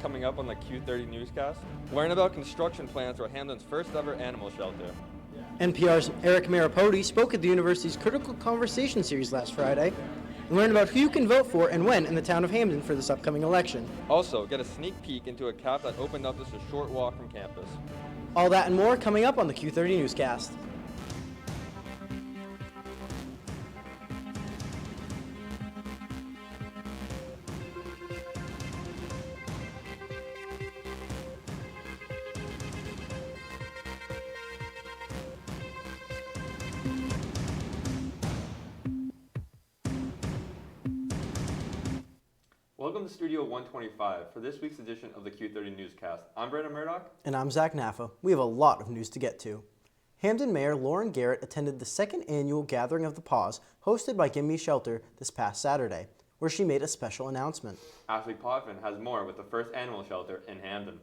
coming up on the Q30 Newscast. Learn about construction plans for Hamden's first ever animal shelter. NPR's Eric Marrapodi spoke at the university's Critical Conversation series last Friday and learned about who you can vote for and when in the town of Hamden for this upcoming election. Also, get a sneak peek into a caf that opened up just a short walk from campus. All that and more coming up on the Q30 Newscast. Welcome to Studio 125 for this week's edition of the Q30 Newscast. I'm Brandon Murdoch. And I'm Zach Naffa. We have a lot of news to get to. Hamden Mayor Lauren Garrett attended the second annual Gathering of the Paws hosted by Gimme Shelter this past Saturday, where she made a special announcement. Ashley Potvin has more with the first animal shelter in Hamden.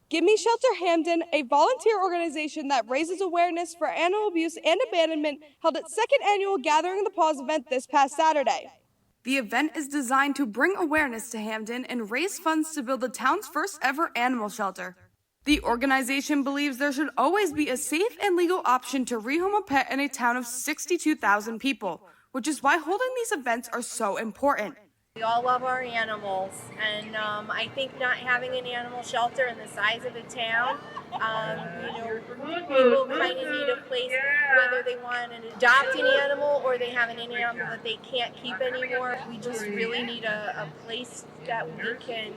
Gimme Shelter Hamden, a volunteer organization that raises awareness for animal abuse and abandonment, held its second annual Gathering of the Paws event this past Saturday. The event is designed to bring awareness to Hamden and raise funds to build the town's first ever animal shelter. The organization believes there should always be a safe and legal option to rehome a pet in a town of 62,000 people, which is why holding these events are so important. We all love our animals, and I think not having an animal shelter in the size of a town, people kind of need a place, whether they want to adopt an animal or they have an animal that they can't keep anymore. We just really need a place that we can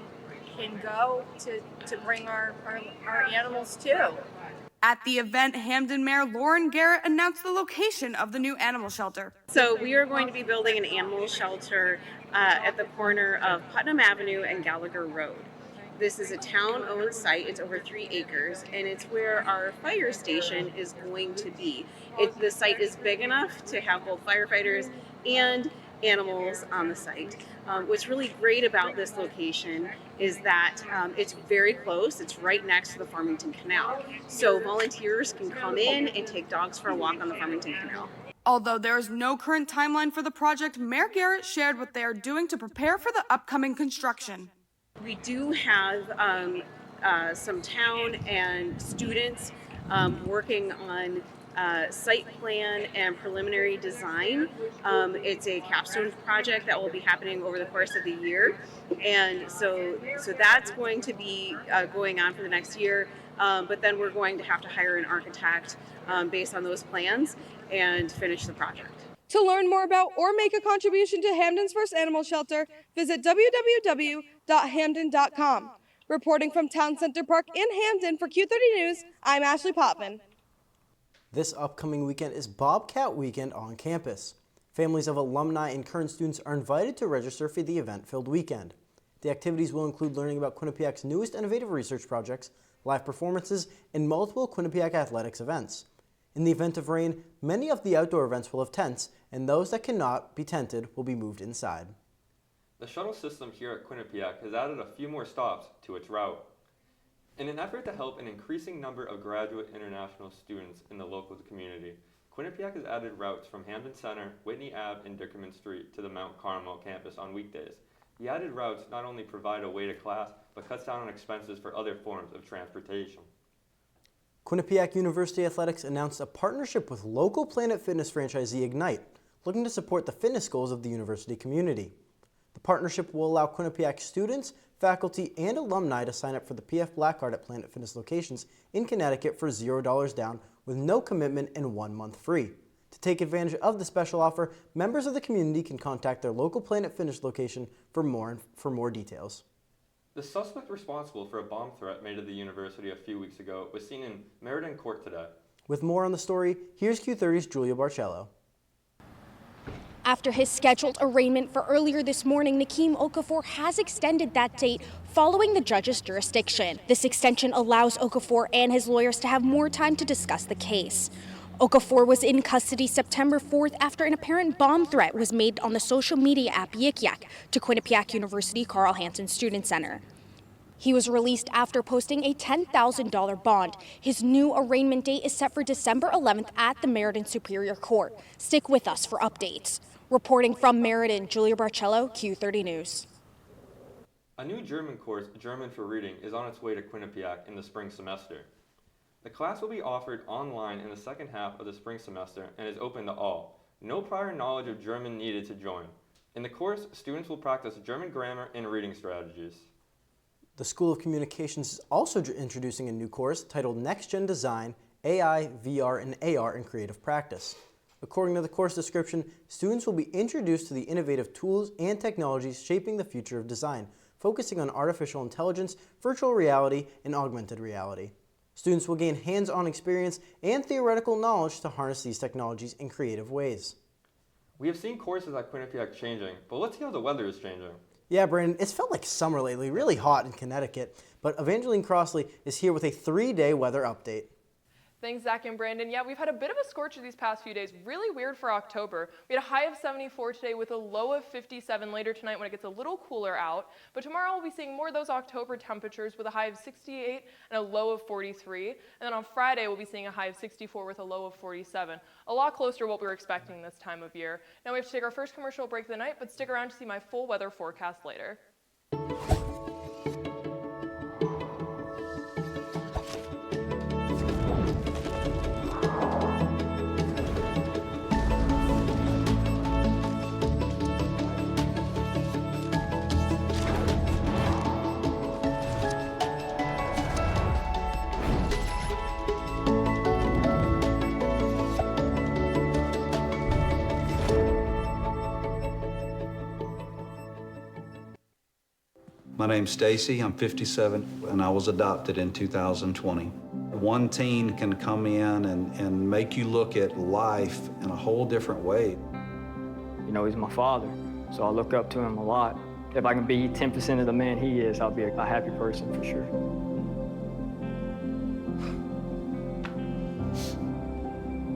go to bring our animals to. At the event, Hamden Mayor Lauren Garrett announced the location of the new animal shelter. So we are going to be building an animal shelter at the corner of Putnam Avenue and Gallagher Road. This is a town-owned site. It's over 3 acres, and it's where our fire station is going to be. The site is big enough to have both firefighters and animals on the site. What's really great about this location is that it's very close. It's right next to the Farmington Canal. So volunteers can come in and take dogs for a walk on the Farmington Canal. Although there is no current timeline for the project, Mayor Garrett shared what they are doing to prepare for the upcoming construction. We do have some town and students working on site plan and preliminary design. It's a capstone project that will be happening over the course of the year, and so that's going to be going on for the next year. But then we're going to have to hire an architect based on those plans and finish the project. To learn more about or make a contribution to Hamden's first animal shelter, visit www.hamden.com. Reporting from Town Center Park in Hamden for Q30 News, I'm Ashley Potvin. This upcoming weekend is Bobcat Weekend on campus. Families of alumni and current students are invited to register for the event-filled weekend. The activities will include learning about Quinnipiac's newest innovative research projects, live performances, and multiple Quinnipiac athletics events. In the event of rain, many of the outdoor events will have tents, and those that cannot be tented will be moved inside. The shuttle system here at Quinnipiac has added a few more stops to its route. In an effort to help an increasing number of graduate international students in the local community, Quinnipiac has added routes from Hamden Center, Whitney Ave, and Dickerman Street to the Mount Carmel campus on weekdays. The added routes not only provide a way to class, but cuts down on expenses for other forms of transportation. Quinnipiac University Athletics announced a partnership with local Planet Fitness franchisee Ignite, looking to support the fitness goals of the university community. The partnership will allow Quinnipiac students, faculty, and alumni to sign up for the PF Black Card at Planet Fitness locations in Connecticut for $0 down with no commitment and 1 month free. To take advantage of the special offer, members of the community can contact their local Planet Fitness location for more details. The suspect responsible for a bomb threat made at the university a few weeks ago was seen in Meriden Court today. With more on the story, here's Q30's Julia Barcello. After his scheduled arraignment for earlier this morning, Nakeem Okafor has extended that date following the judge's jurisdiction. This extension allows Okafor and his lawyers to have more time to discuss the case. Okafor was in custody September 4th after an apparent bomb threat was made on the social media app Yik Yak to Quinnipiac University Carl Hansen Student Center. He was released after posting a $10,000 bond. His new arraignment date is set for December 11th at the Meriden Superior Court. Stick with us for updates. Reporting from Meriden, Julia Barcello, Q30 News. A new German course, German for Reading, is on its way to Quinnipiac in the spring semester. The class will be offered online in the second half of the spring semester and is open to all. No prior knowledge of German needed to join. In the course, students will practice German grammar and reading strategies. The School of Communications is also introducing a new course titled Next Gen Design, AI, VR, and AR in Creative Practice. According to the course description, students will be introduced to the innovative tools and technologies shaping the future of design, focusing on artificial intelligence, virtual reality, and augmented reality. Students will gain hands-on experience and theoretical knowledge to harness these technologies in creative ways. We have seen courses at Quinnipiac changing, but let's see how the weather is changing. Yeah, Brandon, it's felt like summer lately, really hot in Connecticut, but Evangeline Crossley is here with a 3-day weather update. Thanks, Zach and Brandon. Yeah, we've had a bit of a scorcher these past few days. Really weird for October. We had a high of 74 today with a low of 57 later tonight when it gets a little cooler out. But tomorrow we'll be seeing more of those October temperatures with a high of 68 and a low of 43. And then on Friday we'll be seeing a high of 64 with a low of 47. A lot closer to what we were expecting this time of year. Now we have to take our first commercial break of the night, but stick around to see my full weather forecast later. My name's Stacy, I'm 57, and I was adopted in 2020. One teen can come in and make you look at life in a whole different way. You know, he's my father, so I look up to him a lot. If I can be 10% of the man he is, I'll be a happy person for sure.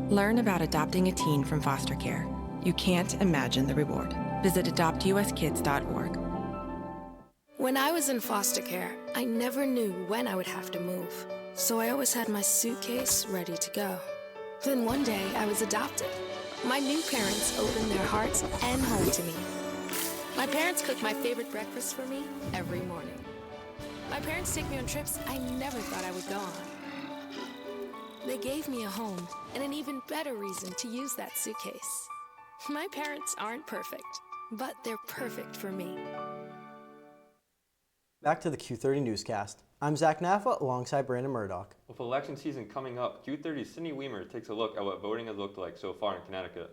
Learn about adopting a teen from foster care. You can't imagine the reward. Visit adoptuskids.org. When I was in foster care, I never knew when I would have to move, so I always had my suitcase ready to go. Then one day, I was adopted. My new parents opened their hearts and home to me. My parents cook my favorite breakfast for me every morning. My parents take me on trips I never thought I would go on. They gave me a home and an even better reason to use that suitcase. My parents aren't perfect, but they're perfect for me. Back to the Q30 Newscast. I'm Zach Naffa alongside Brandon Murdoch. With election season coming up, Q30's Sydney Weimer takes a look at what voting has looked like so far in Connecticut.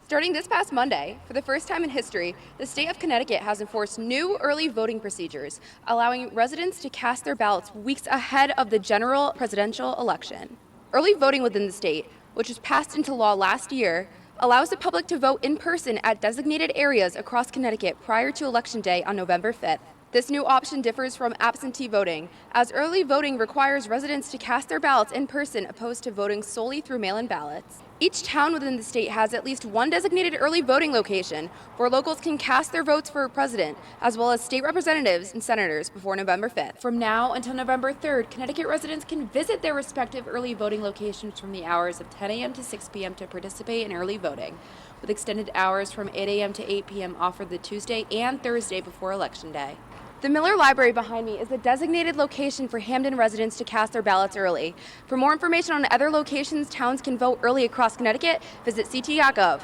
Starting this past Monday, for the first time in history, the state of Connecticut has enforced new early voting procedures, allowing residents to cast their ballots weeks ahead of the general presidential election. Early voting within the state, which was passed into law last year, allows the public to vote in person at designated areas across Connecticut prior to Election Day on November 5th. This new option differs from absentee voting, as early voting requires residents to cast their ballots in person opposed to voting solely through mail-in ballots. Each town within the state has at least one designated early voting location where locals can cast their votes for president, as well as state representatives and senators before November 5th. From now until November 3rd, Connecticut residents can visit their respective early voting locations from the hours of 10 a.m. to 6 p.m. to participate in early voting, with extended hours from 8 a.m. to 8 p.m. offered the Tuesday and Thursday before Election Day. The Miller Library behind me is the designated location for Hamden residents to cast their ballots early. For more information on other locations towns can vote early across Connecticut, visit ct.gov.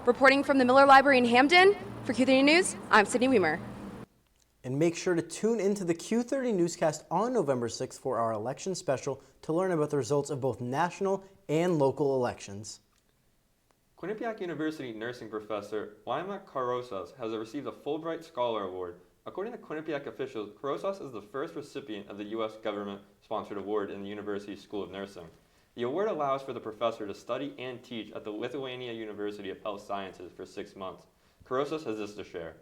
Reporting from the Miller Library in Hamden, for Q30 News, I'm Sydney Weimer. And make sure to tune into the Q30 Newscast on November 6th for our election special to learn about the results of both national and local elections. Quinnipiac University nursing professor Lima Carrozas has received a Fulbright Scholar Award. According to Quinnipiac officials, Carrozas is the first recipient of the U.S. government-sponsored award in the University's School of Nursing. The award allows for the professor to study and teach at the Lithuania University of Health Sciences for 6 months. Carrozas has this to share.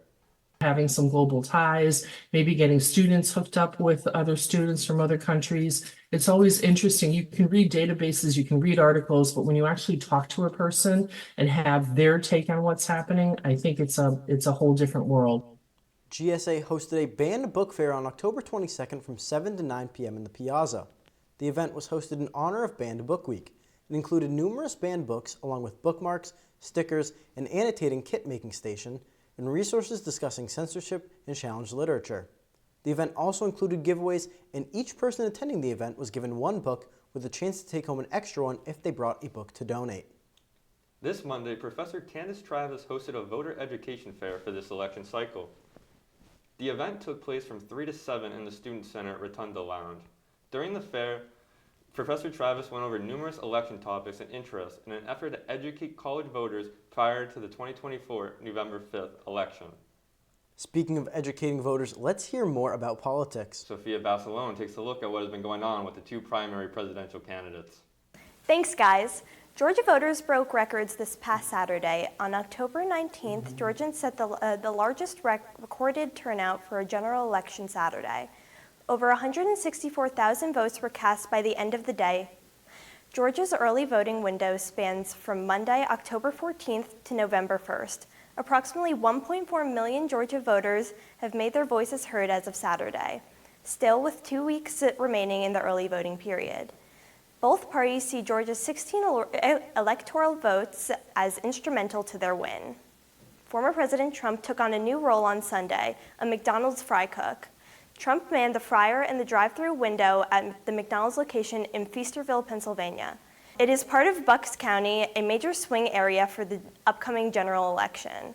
Having some global ties, maybe getting students hooked up with other students from other countries. It's always interesting. You can read databases, you can read articles, but when you actually talk to a person and have their take on what's happening, I think it's a whole different world. GSA hosted a banned book fair on October 22nd from 7 to 9 p.m. in the Piazza. The event was hosted in honor of Banned Book Week. It included numerous banned books, along with bookmarks, stickers, an annotating kit-making station, and resources discussing censorship and challenged literature. The event also included giveaways, and each person attending the event was given one book with a chance to take home an extra one if they brought a book to donate. This Monday, Professor Candace Travis hosted a voter education fair for this election cycle. The event took place from 3 to 7 in the Student Center Rotunda Lounge. During the fair, Professor Travis went over numerous election topics and interests in an effort to educate college voters prior to the 2024 November 5th election. Speaking of educating voters, let's hear more about politics. Sophia Basalone takes a look at what has been going on with the two primary presidential candidates. Thanks, guys. Georgia voters broke records this past Saturday. On October 19th, Georgians set the largest recorded turnout for a general election Saturday. Over 164,000 votes were cast by the end of the day. Georgia's early voting window spans from Monday, October 14th to November 1st. Approximately 1.4 million Georgia voters have made their voices heard as of Saturday, still with 2 weeks remaining in the early voting period. Both parties see Georgia's 16 electoral votes as instrumental to their win. Former President Trump took on a new role on Sunday, a McDonald's fry cook. Trump manned the fryer and the drive-through window at the McDonald's location in Feasterville, Pennsylvania. It is part of Bucks County, a major swing area for the upcoming general election.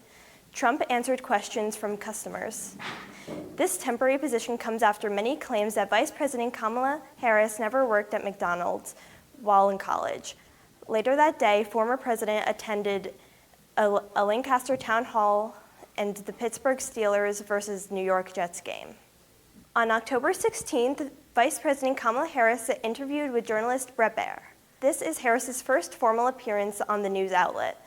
Trump answered questions from customers. This temporary position comes after many claims that Vice President Kamala Harris never worked at McDonald's while in college. Later that day, former president attended a Lancaster town hall and the Pittsburgh Steelers versus New York Jets game. On October 16th, Vice President Kamala Harris interviewed with journalist Brett Baer. This is Harris's first formal appearance on the news outlet.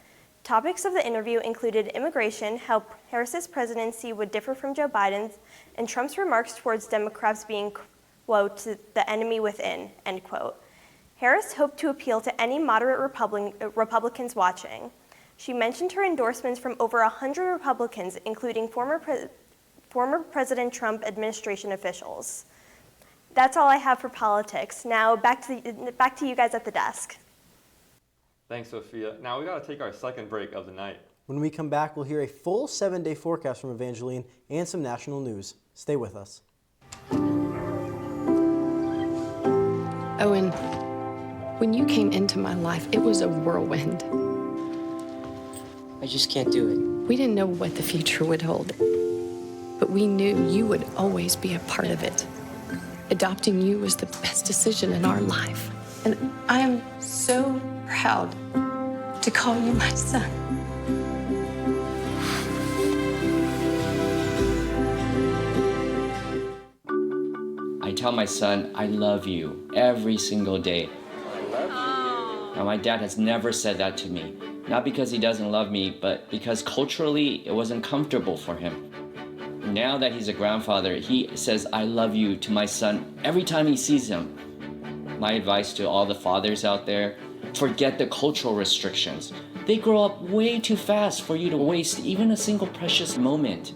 Topics of the interview included immigration, how Harris's presidency would differ from Joe Biden's, and Trump's remarks towards Democrats being, quote, the enemy within, end quote. Harris hoped to appeal to any moderate Republicans watching. She mentioned her endorsements from over 100 Republicans, including former President Trump administration officials. That's all I have for politics. Now back to you guys at the desk. Thanks, Sophia. Now we got to take our second break of the night. When we come back, we'll hear a full 7-day forecast from Evangeline and some national news. Stay with us. Owen, when you came into my life, it was a whirlwind. I just can't do it. We didn't know what the future would hold, but we knew you would always be a part of it. Adopting you was the best decision in our life. And I am so proud to call you my son. I tell my son, I love you every single day. I love you. Now, my dad has never said that to me. Not because he doesn't love me, but because culturally it wasn't comfortable for him. Now that he's a grandfather, he says, I love you to my son every time he sees him. My advice to all the fathers out there, forget the cultural restrictions. They grow up way too fast for you to waste even a single precious moment.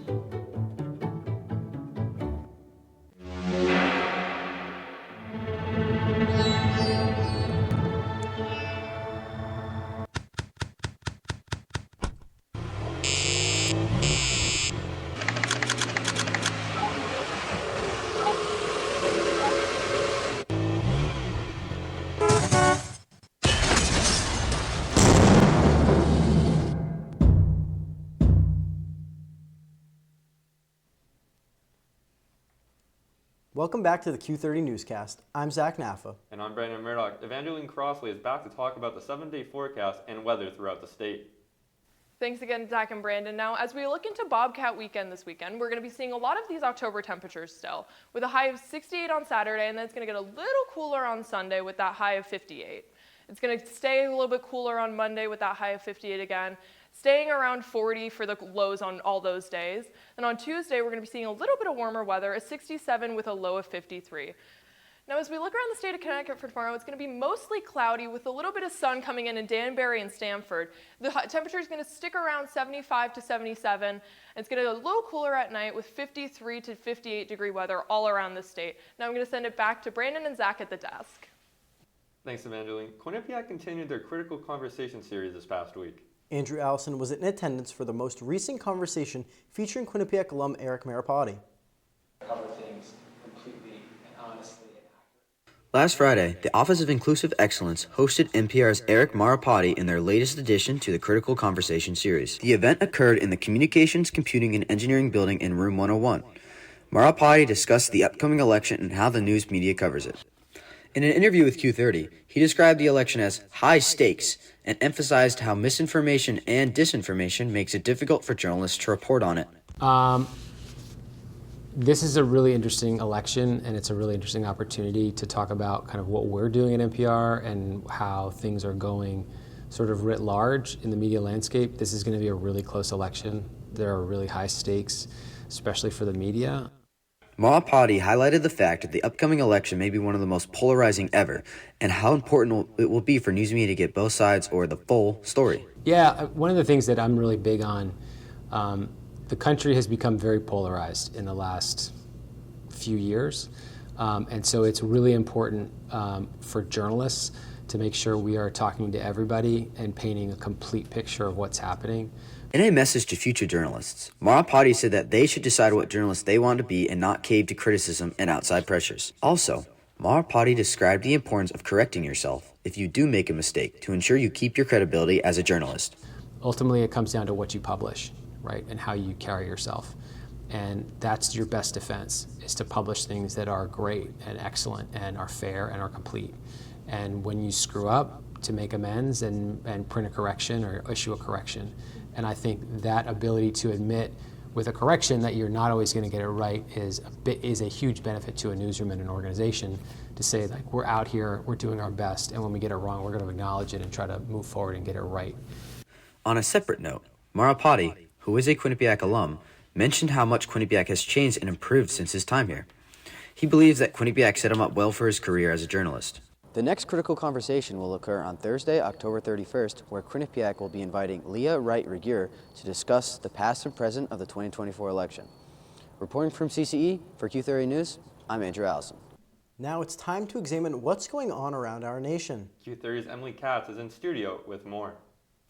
Welcome back to the Q30 Newscast. I'm Zach Naffa. And I'm Brandon Murdoch. Evangeline Crossley is back to talk about the 7-day forecast and weather throughout the state. Thanks again, Zach and Brandon. Now, as we look into Bobcat weekend this weekend, we're going to be seeing a lot of these October temperatures still, with a high of 68 on Saturday, and then it's going to get a little cooler on Sunday with that high of 58. It's going to stay a little bit cooler on Monday with that high of 58 again, staying around 40 for the lows on all those days. And on Tuesday, we're going to be seeing a little bit of warmer weather, a 67 with a low of 53. Now, as we look around the state of Connecticut for tomorrow, it's going to be mostly cloudy with a little bit of sun coming in Danbury and Stamford. The temperature is going to stick around 75 to 77. And it's going to get a little cooler at night with 53 to 58 degree weather all around the state. Now I'm going to send it back to Brandon and Zach at the desk. Thanks, Evangeline. Quinnipiac continued their Critical Conversation series this past week. Andrew Allison was in attendance for the most recent conversation featuring Quinnipiac alum Eric Marrapodi. Cover things completely and honestly. Last Friday, the Office of Inclusive Excellence hosted NPR's Eric Marrapodi in their latest edition to the Critical Conversation series. The event occurred in the Communications, Computing, and Engineering building in Room 101. Marrapodi discussed the upcoming election and how the news media covers it. In an interview with Q30, he described the election as high stakes and emphasized how misinformation and disinformation makes it difficult for journalists to report on it. This is a really interesting election, and it's a really interesting opportunity to talk about kind of what we're doing at NPR and how things are going sort of writ large in the media landscape. This is going to be a really close election. There are really high stakes, especially for the media. Marrapodi highlighted the fact that the upcoming election may be one of the most polarizing ever, and how important it will be for news media to get both sides or the full story. Yeah, one of the things that I'm really big on, the country has become very polarized in the last few years, and so it's really important for journalists to make sure we are talking to everybody and painting a complete picture of what's happening. In a message to future journalists, Marrapodi said that they should decide what journalists they want to be and not cave to criticism and outside pressures. Also, Marrapodi described the importance of correcting yourself if you do make a mistake to ensure you keep your credibility as a journalist. Ultimately, it comes down to what you publish, right, and how you carry yourself. And that's your best defense, is to publish things that are great and excellent and are fair and are complete. And when you screw up, to make amends and print a correction or issue a correction. And I think that ability to admit with a correction that you're not always going to get it right is a huge benefit to a newsroom and an organization, to say, like, we're out here, we're doing our best, and when we get it wrong, we're going to acknowledge it and try to move forward and get it right. On a separate note, Marrapodi, who is a Quinnipiac alum, mentioned how much Quinnipiac has changed and improved since his time here. He believes that Quinnipiac set him up well for his career as a journalist. The next Critical Conversation will occur on Thursday, October 31st, where Quinnipiac will be inviting Leah Wright-Regier to discuss the past and present of the 2024 election. Reporting from CCE for Q30 News, I'm Andrew Allison. Now it's time to examine what's going on around our nation. Q30's Emily Katz is in studio with more.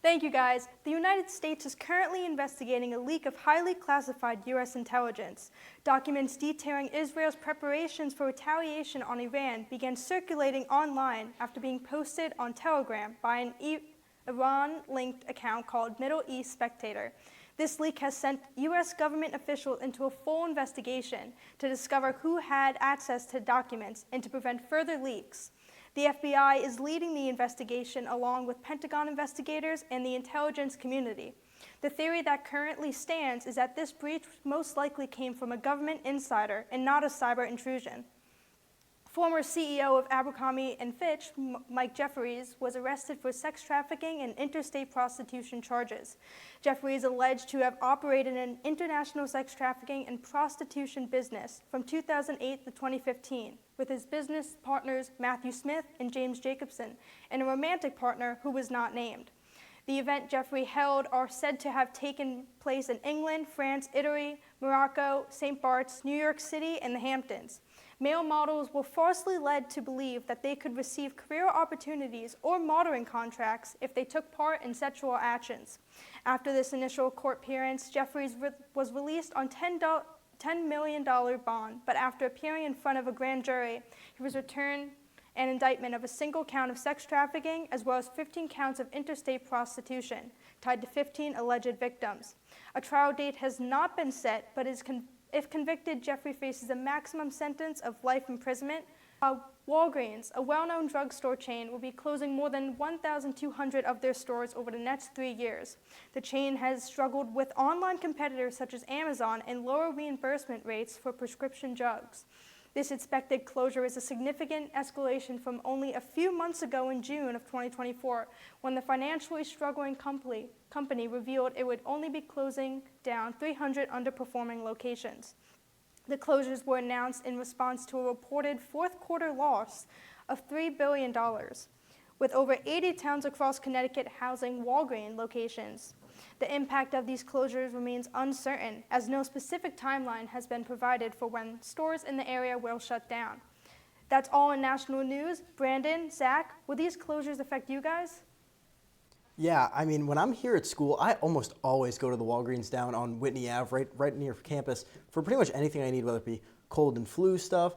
Thank you, guys. The United States is currently investigating a leak of highly classified U.S. intelligence. Documents detailing Israel's preparations for retaliation on Iran began circulating online after being posted on Telegram by an Iran-linked account called Middle East Spectator. This leak has sent U.S. government officials into a full investigation to discover who had access to documents and to prevent further leaks. The FBI is leading the investigation along with Pentagon investigators and the intelligence community. The theory that currently stands is that this breach most likely came from a government insider and not a cyber intrusion. Former CEO of Abercrombie & Fitch, Mike Jeffries, was arrested for sex trafficking and interstate prostitution charges. Jeffries is alleged to have operated an international sex trafficking and prostitution business from 2008 to 2015 with his business partners Matthew Smith and James Jacobson, and a romantic partner who was not named. The event Jeffrey held are said to have taken place in England, France, Italy, Morocco, St. Bart's, New York City, and the Hamptons. Male models were falsely led to believe that they could receive career opportunities or modeling contracts if they took part in sexual actions. After this initial court appearance, Jeffries was released on $10 million bond, but after appearing in front of a grand jury, he was returned an indictment of a single count of sex trafficking as well as 15 counts of interstate prostitution tied to 15 alleged victims. A trial date has not been set, but if convicted, Jeffrey faces a maximum sentence of life imprisonment. Walgreens, a well-known drugstore chain, will be closing more than 1,200 of their stores over the next 3 years. The chain has struggled with online competitors such as Amazon and lower reimbursement rates for prescription drugs. This expected closure is a significant escalation from only a few months ago in June of 2024, when the financially struggling company revealed it would only be closing down 300 underperforming locations. The closures were announced in response to a reported fourth quarter loss of $3 billion, with over 80 towns across Connecticut housing Walgreens locations. The impact of these closures remains uncertain, as no specific timeline has been provided for when stores in the area will shut down. That's all in national news. Brandon, Zach, will these closures affect you guys? Yeah, I mean, when I'm here at school, I almost always go to the Walgreens down on Whitney Ave, right near campus, for pretty much anything I need, whether it be cold and flu stuff,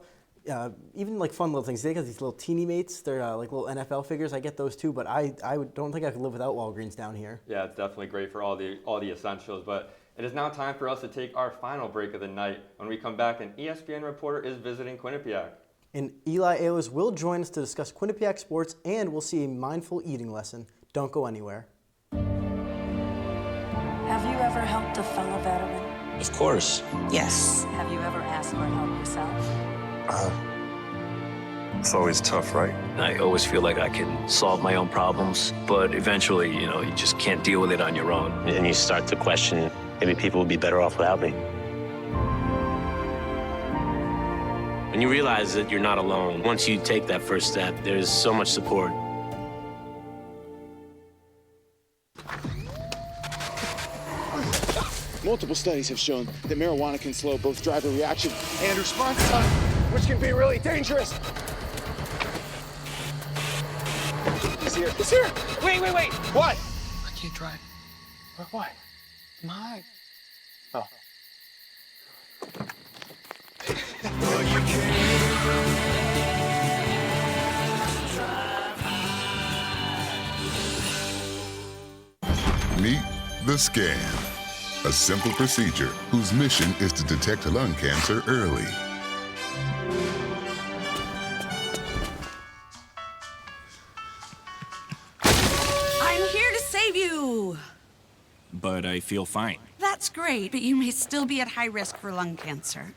even like fun little things. They got these little teeny mates. They're like little NFL figures. I get those too, but I don't think I could live without Walgreens down here. Yeah, it's definitely great for all the essentials, but it is now time for us to take our final break of the night. When we come back, an ESPN reporter is visiting Quinnipiac. And Eli Ehlers will join us to discuss Quinnipiac sports, and we'll see a mindful eating lesson. Don't go anywhere. Have you ever helped a fellow veteran? Of course. Yes. Have you ever asked for help yourself? It's always tough, right? I always feel like I can solve my own problems, but eventually, you just can't deal with it on your own. And you start to question, maybe people would be better off without me. And you realize that you're not alone. Once you take that first step, there's so much support. Multiple studies have shown that marijuana can slow both driver reaction and response time, which can be really dangerous. He's here. He's here. Wait. What? I can't drive. Why? My. Oh. Meet the Scan, a simple procedure whose mission is to detect lung cancer early. I'm here to save you. But I feel fine. That's great, but you may still be at high risk for lung cancer.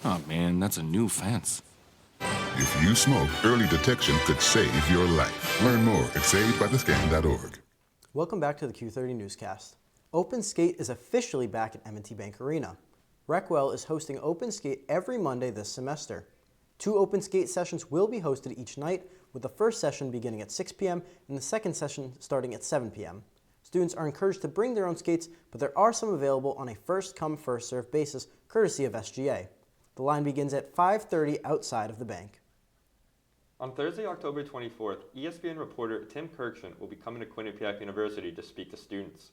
Oh man, that's a new fence. If you smoke, early detection could save your life. Learn more at savedbythescan.org. Welcome back to the Q30 Newscast. Open Skate is officially back at M&T Bank Arena. Recwell is hosting Open Skate every Monday this semester. 2 Open Skate sessions will be hosted each night, with the first session beginning at 6 p.m. and the second session starting at 7 p.m. Students are encouraged to bring their own skates, but there are some available on a first-come, first-served basis, courtesy of SGA. The line begins at 5:30 outside of the bank. On Thursday, October 24th, ESPN reporter Tim Kirkshin will be coming to Quinnipiac University to speak to students.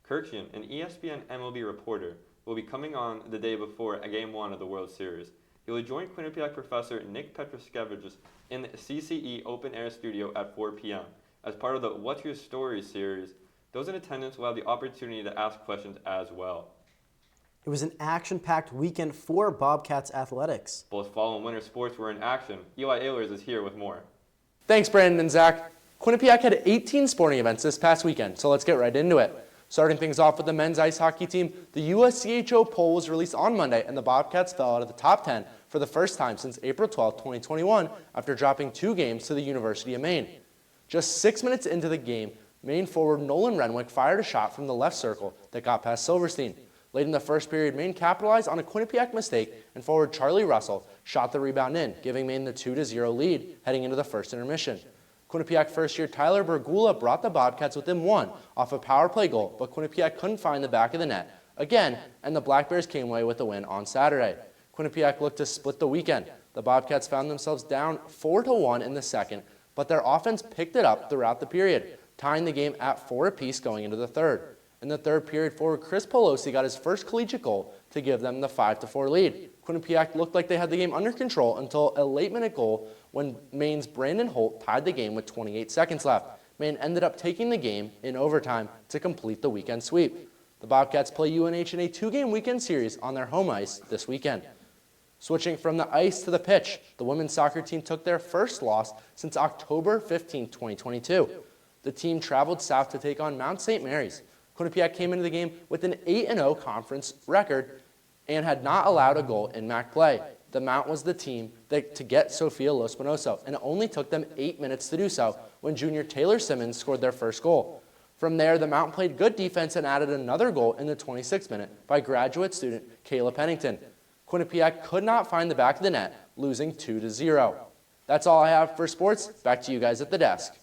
Kirkshin, an ESPN MLB reporter, will be coming on the day before Game 1 of the World Series. He will join Quinnipiac professor Nick Petroskevicius in the CCE Open Air Studio at 4 p.m. as part of the What's Your Story series. Those in attendance will have the opportunity to ask questions as well. It was an action-packed weekend for Bobcats athletics. Both fall and winter sports were in action. Eli Ehlers is here with more. Thanks, Brandon and Zach. Quinnipiac had 18 sporting events this past weekend, so let's get right into it. Starting things off with the men's ice hockey team, the USCHO poll was released on Monday, and the Bobcats fell out of the top 10 for the first time since April 12, 2021, after dropping 2 games to the University of Maine. Just 6 minutes into the game, Maine forward Nolan Renwick fired a shot from the left circle that got past Silverstein. Late in the first period, Maine capitalized on a Quinnipiac mistake, and forward Charlie Russell shot the rebound in, giving Maine the 2-0 lead heading into the first intermission. Quinnipiac first-year Tyler Bergula brought the Bobcats within 1 off a power play goal, but Quinnipiac couldn't find the back of the net again, and the Black Bears came away with the win on Saturday. Quinnipiac looked to split the weekend. The Bobcats found themselves down 4-1 in the second, but their offense picked it up throughout the period, tying the game at 4 apiece going into the third. In the third period, forward Chris Pelosi got his first collegiate goal to give them the 5-4 lead. Quinnipiac looked like they had the game under control until a late-minute goal when Maine's Brandon Holt tied the game with 28 seconds left. Maine ended up taking the game in overtime to complete the weekend sweep. The Bobcats play UNH in a 2-game weekend series on their home ice this weekend. Switching from the ice to the pitch, the women's soccer team took their first loss since October 15, 2022. The team traveled south to take on Mount St. Mary's. Quinnipiac came into the game with an 8-0 conference record and had not allowed a goal in MAC play. The Mount was the team to get Sofia Lospinoso, and it only took them 8 minutes to do so when junior Taylor Simmons scored their first goal. From there, the Mount played good defense and added another goal in the 26th minute by graduate student Kayla Pennington. Quinnipiac could not find the back of the net, losing 2-0. That's all I have for sports. Back to you guys at the desk.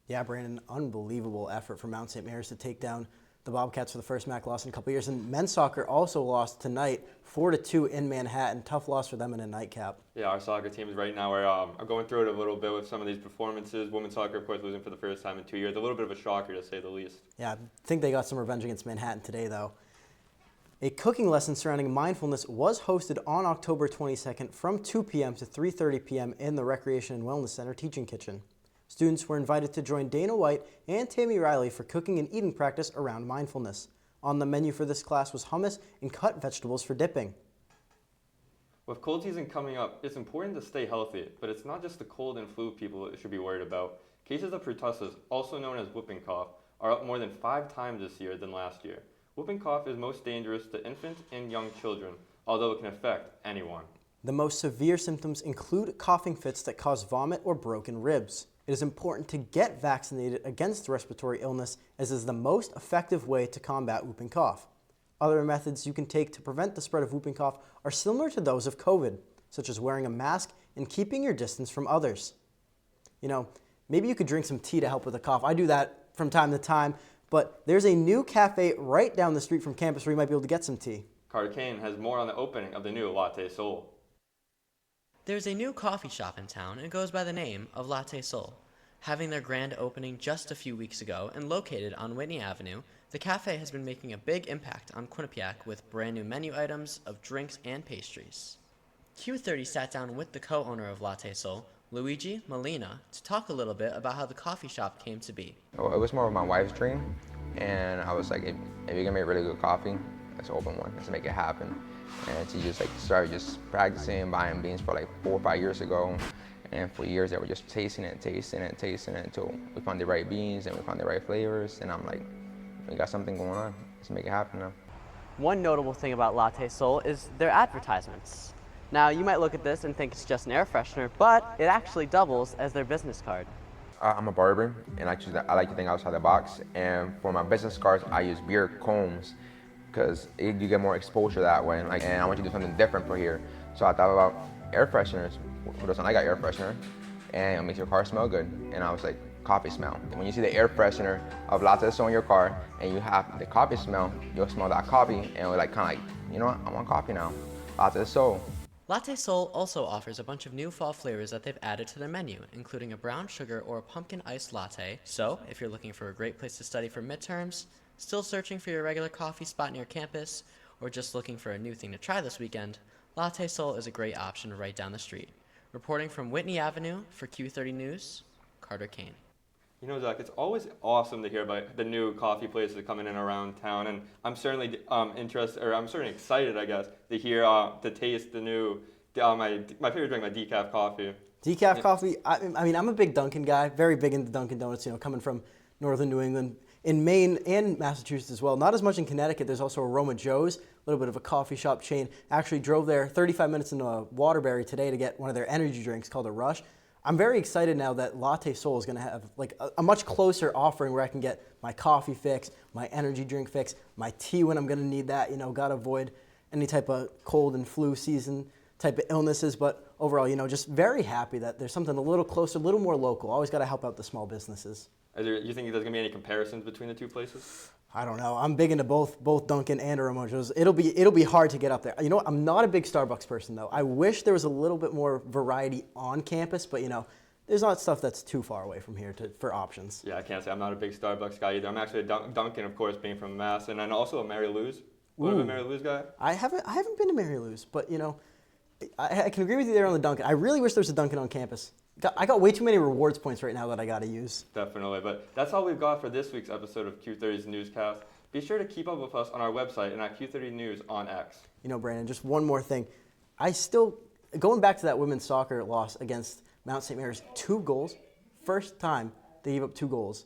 Yeah, Brandon, unbelievable effort from Mount St. Mary's to take down The Bobcats for the first MAC loss in a couple years, and men's soccer also lost tonight, 4-2 in Manhattan. Tough loss for them in a nightcap. Yeah, our soccer teams right now are going through it a little bit with some of these performances. Women's soccer, of course, losing for the first time in 2 years. A little bit of a shocker, to say the least. Yeah, I think they got some revenge against Manhattan today, though. A cooking lesson surrounding mindfulness was hosted on October 22nd from 2 p.m. to 3:30 p.m. in the Recreation and Wellness Center Teaching Kitchen. Students were invited to join Dana White and Tammy Riley for cooking and eating practice around mindfulness. On the menu for this class was hummus and cut vegetables for dipping. With cold season coming up, it's important to stay healthy, but it's not just the cold and flu people should be worried about. Cases of pertussis, also known as whooping cough, are up more than 5 times this year than last year. Whooping cough is most dangerous to infants and young children, although it can affect anyone. The most severe symptoms include coughing fits that cause vomit or broken ribs. It is important to get vaccinated against respiratory illness, as is the most effective way to combat whooping cough. Other methods you can take to prevent the spread of whooping cough are similar to those of COVID, such as wearing a mask and keeping your distance from others. You know, maybe you could drink some tea to help with the cough. I do that from time to time, but there's a new cafe right down the street from campus where you might be able to get some tea. Carter Kane has more on the opening of the new Latte Soul. There's a new coffee shop in town and it goes by the name of Latte Soul. Having their grand opening just a few weeks ago and located on Whitney Avenue, the cafe has been making a big impact on Quinnipiac with brand new menu items of drinks and pastries. Q30 sat down with the co-owner of Latte Soul, Luigi Molina, to talk a little bit about how the coffee shop came to be. It was more of my wife's dream, and I was like, if you're gonna make really good coffee, let's open one, let's make it happen. And she just started just practicing, buying beans for like 4 or 5 years ago. And for years they were just tasting it until we found the right beans and we found the right flavors. And I'm like, we got something going on, let's make it happen now. One notable thing about Latte Soul is their advertisements. Now, you might look at this and think it's just an air freshener, but it actually doubles as their business card. I'm a barber, and I like to think outside the box. And for my business cards, I use beard combs because you get more exposure that way. And I want you to do something different for here. So I thought about air fresheners. Who doesn't like air freshener? And it makes your car smell good. And I was like, coffee smell. And when you see the air freshener of Latte Soul in your car, and you have the coffee smell, you'll smell that coffee, and we're like, kind of like, you know what? I want coffee now. Latte Soul. Latte Soul also offers a bunch of new fall flavors that they've added to their menu, including a brown sugar or a pumpkin iced latte. So, if you're looking for a great place to study for midterms, still searching for your regular coffee spot near campus, or just looking for a new thing to try this weekend, Latte Soul is a great option right down the street. Reporting from Whitney Avenue for Q30 News, Carter Kane. You know, Zach, it's always awesome to hear about the new coffee places coming in around town, and I'm certainly excited, I guess, to hear, to taste the new, my favorite drink, my decaf coffee. Decaf coffee, I mean, I'm a big Dunkin' guy, very big into Dunkin' Donuts, you know, coming from northern New England. In Maine and Massachusetts as well, not as much in Connecticut. There's also Aroma Joe's, a little bit of a coffee shop chain. Actually drove there 35 minutes into Waterbury today to get one of their energy drinks called a Rush. I'm very excited now that Latte Soul is going to have like a much closer offering where I can get my coffee fix, my energy drink fix, my tea when I'm going to need that. You know, got to avoid any type of cold and flu season type of illnesses. But overall, you know, just very happy that there's something a little closer, a little more local. Always got to help out the small businesses. You think there's going to be any comparisons between the two places? I don't know. I'm big into both Dunkin' and Aroma Joe's. It'll be hard to get up there. You know what? I'm not a big Starbucks person, though. I wish there was a little bit more variety on campus, but, you know, there's not stuff that's too far away from here for options. Yeah, I can't say I'm not a big Starbucks guy either. I'm actually a Dunkin', of course, being from Mass, and I'm also a Mary Lou's. What a Mary Lou's guy? I haven't been to Mary Lou's, but, you know, I can agree with you there on the Dunkin'. I really wish there was a Dunkin' on campus. I got way too many rewards points right now that I got to use. Definitely, but that's all we've got for this week's episode of Q30's Newscast. Be sure to keep up with us on our website and at Q30 News on X. You know, Brandon, just one more thing. Going back to that women's soccer loss against Mount St. Mary's, 2 goals. First time they gave up 2 goals,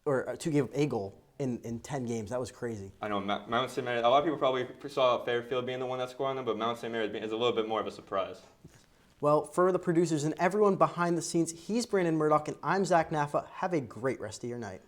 or gave up a goal in 10 games. That was crazy. I know, Mount St. Mary's, a lot of people probably saw Fairfield being the one that scored on them, but Mount St. Mary's is a little bit more of a surprise. Well, for the producers and everyone behind the scenes, he's Brandon Murdoch and I'm Zach Naffa. Have a great rest of your night.